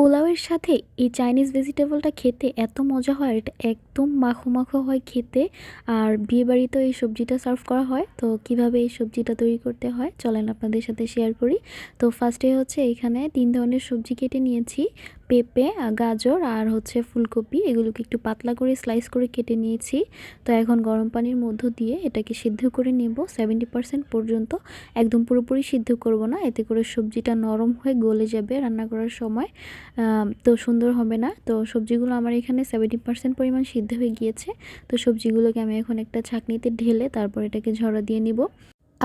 পোলাওয়ের সাথে এই চাইনিজ ভেজিটেবলটা খেতে এত মজা হয়, এটা একদম মাখো মাখো হয় খেতে। আর বিয়েবাড়িতেও এই সবজিটা সার্ভ করা হয়। তো কিভাবে এই সবজিটা তৈরি করতে হয় চলেন আপনাদের সাথে শেয়ার করি। তো ফার্স্টে হচ্ছে এখানে 3 ধরনের সবজি কেটে নিয়েছি। পেঁপে, গাজর আর হচ্ছে ফুলকপি, এগুলোকে একটু পাতলা করে স্লাইস করে কেটে নিয়েছি। তো এখন গরম পানির মধ্য দিয়ে এটাকে সিদ্ধ করে নেব 70% পর্যন্ত। একদম পুরোপুরি সিদ্ধ করব না, এতে করে সবজিটা নরম হয়ে গলে যাবে রান্না করার সময়, তো সুন্দর হবে না। তো সবজিগুলো আমার এখানে 70% পরিমাণ সিদ্ধ হয়ে গিয়েছে। তো সবজিগুলোকে আমি এখন একটা ছাঁকনিতে ঢেলে তারপর এটাকে ঝরা দিয়ে নিব।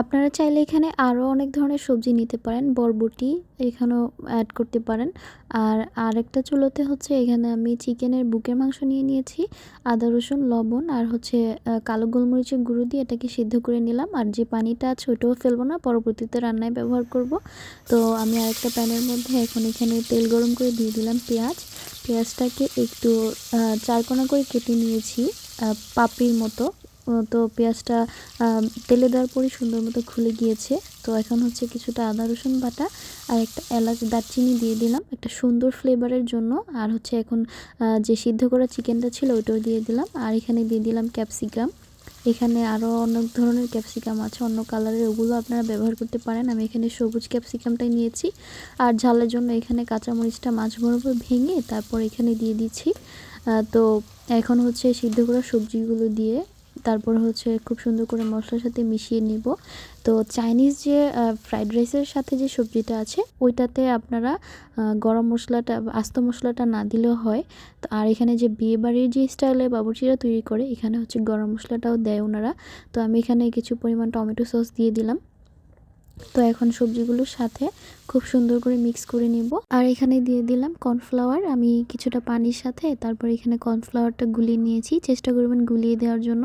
আপনারা চাইলে এখানে আরও অনেক ধরনের সবজি নিতে পারেন, বরবটি এখানেও অ্যাড করতে পারেন। আর আরেকটা চুলোতে হচ্ছে এখানে আমি চিকেনের বুকের মাংস নিয়ে নিয়েছি। আদা রসুন লবণ আর হচ্ছে কালো গোলমরিচের গুঁড়ো দিয়ে এটাকে সিদ্ধ করে নিলাম। আর যে পানিটা আছে ওইটাও ফেলবো না, পরবর্তীতে রান্নায় ব্যবহার করব। তো আমি আরেকটা প্যানের মধ্যে এখন এখানে তেল গরম করে দিয়ে দিলাম পেঁয়াজটাকে একটু চারকোনা করে কেটে নিয়েছি, পাপড়ির মতো। তো পেঁয়াজটা তেলে দেওয়ার পরে সুন্দর মতো খুলে গিয়েছে। তো এখন হচ্ছে কিছুটা আদা রসুন বাটা আর একটা এলাচ দারচিনি দিয়ে দিলাম একটা সুন্দর ফ্লেভারের জন্য। আর হচ্ছে এখন যে সিদ্ধ করা চিকেনটা ছিল ওইটাও দিয়ে দিলাম। আর এখানে দিয়ে দিলাম ক্যাপসিকাম। এখানে আরও অনেক ধরনের ক্যাপসিকাম আছে অন্য কালারের, ওগুলো আপনারা ব্যবহার করতে পারেন। আমি এখানে সবুজ ক্যাপসিকামটাই নিয়েছি। আর ঝালের জন্য এখানে কাঁচামরিচটা মাছ বরাবর ভেঙে তারপর এখানে দিয়ে দিচ্ছি। তো এখন হচ্ছে সিদ্ধ করা সবজিগুলো দিয়ে তারপর হচ্ছে খুব সুন্দর করে মশলার সাথে মিশিয়ে নিব। তো চাইনিজ যে ফ্রাইড রাইসের সাথে যে সবজিটা আছে ওইটাতে আপনারা গরম মশলাটা আস্ত মশলাটা না দিলেও হয়। তো আর এখানে যে বিয়েবাড়ির যে স্টাইলে বাবুর্চিরা তৈরি করে এখানে হচ্ছে গরম মশলাটাও দেয় ওনারা। তো আমি এখানে কিছু পরিমাণ টমেটো সস দিয়ে দিলাম। তো এখন সবজিগুলোর সাথে খুব সুন্দর করে মিক্স করে নিব। আর এখানে দিয়ে দিলাম কর্নফ্লাওয়ার, আমি কিছুটা পানির সাথে তারপর এখানে কর্নফ্লাওয়ারটা গুলিয়ে নিয়েছি। চেষ্টা করবেন গুলিয়ে দেওয়ার জন্য,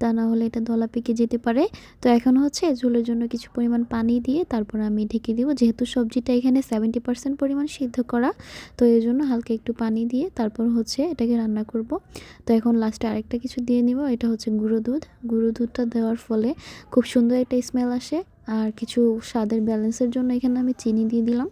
তা না হলে এটা দলা পেকে যেতে পারে। তো এখন হচ্ছে ঝোলের জন্য কিছু পরিমাণ পানি দিয়ে তারপর আমি ঢেকে দিব। যেহেতু সবজিটা এখানে 70% পরিমাণ সিদ্ধ করা, তো এই জন্য হালকা একটু পানি দিয়ে তারপর হচ্ছে এটাকে রান্না করব। তো এখন লাস্টে আরেকটা কিছু দিয়ে নিব, এটা হচ্ছে গুঁড়ো দুধটা দেওয়ার ফলে খুব সুন্দর একটা স্মেল আসে। আর কিছু স্বাদের ব্যালেন্সের জন্য এখানে আমি চিনি দিয়ে দিলাম,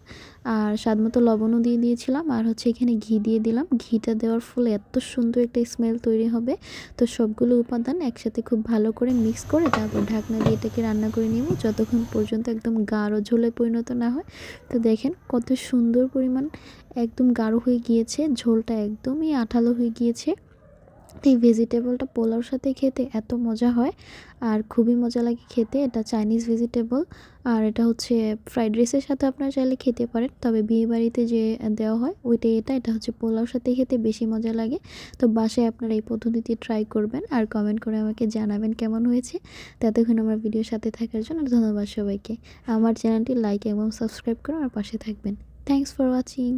আর স্বাদ মতো লবণও দিয়ে দিয়েছিলাম। আর হচ্ছে এখানে ঘি দিয়ে দিলাম, ঘিটা দেওয়ার ফলে এত সুন্দর একটা স্মেল তৈরি হবে। তো সবগুলো উপাদান একসাথে খুব ভালো করে মিক্স করে তারপর ঢাকনা দিয়ে এটাকে রান্না করে নেব যতক্ষণ পর্যন্ত একদম গাঢ় ঝোলে পরিণত না হয়। তো দেখেন কত সুন্দর পরিমাণ একদম গাঢ় হয়ে গিয়েছে, ঝোলটা একদমই আঠালো হয়ে গিয়েছে। এই ভেজিটেবলটা পোলাওর সাথে খেতে এত মজা হয় আর খুবই মজা লাগে খেতে। এটা চাইনিজ ভেজিটেবল আর এটা হচ্ছে ফ্রাইড রাইসের সাথে আপনারা চাইলে খেতে পারেন, তবে বিয়েবাড়িতে যে দেওয়া হয় ওইটাই এটা হচ্ছে পোলাওর সাথে খেতে বেশি মজা লাগে। তো বাসায় আপনারা এই পদ্ধতিতে ট্রাই করবেন আর কমেন্ট করে আমাকে জানাবেন কেমন হয়েছে। ততক্ষণ আমার ভিডিওর সাথে থাকার জন্য ধন্যবাদ সবাইকে। আমার চ্যানেলটি লাইক এবং সাবস্ক্রাইব করে আমার পাশে থাকবেন। Thanks for watching.